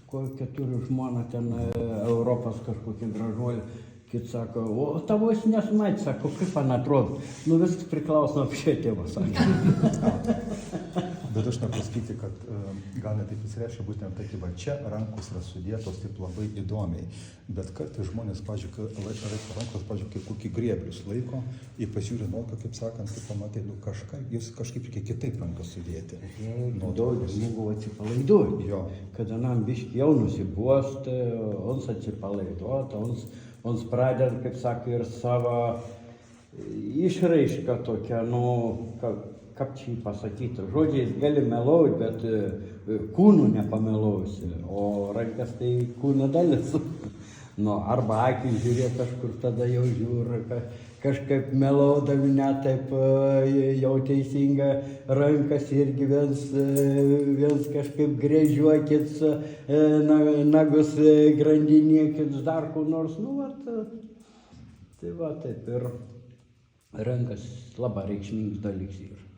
kokią turi žmoną ten Europos kažkokį gražuolį. Kit sako, o tavo jis nesumatė, sako, kaip man atrodo. Nu viskas priklauso nuo apšvietimo, sakė. Bet aš noriu pasakyti, kad gal ne taip įsireiškia būtent tai, va čia rankos yra sudėtos taip labai įdomiai. Bet kartais žmonės, pavyzdžiui, rankos, pavyzdžiui, kokį grėblius laiko, jie pasižiūri nuoką, kaip sakant, tai pamatai, nu jūs kažkaip reikia kitaip rankas sudėti. Daug žmogų atsipalaiduoti. Kada nam biški jau nusibosta, ons atsipalaiduota, ons pradeda, kaip sako, ir savo išraišką tokią, nu, kaip čia pasakyti, žodžiais gali meluoti, bet kūnų nepameluosi, o rankas tai kūno dalis. Nu, arba akį žiūrėk kažkur, tada jau žiūri, kažkaip meluodami net taip jau teisinga rankas irgi viens kažkaip gręžiuokit, nagus grandinėkit, dar kur nors, nu, vat, tai va, taip ir rankas labai reikšmingas dalykas yra.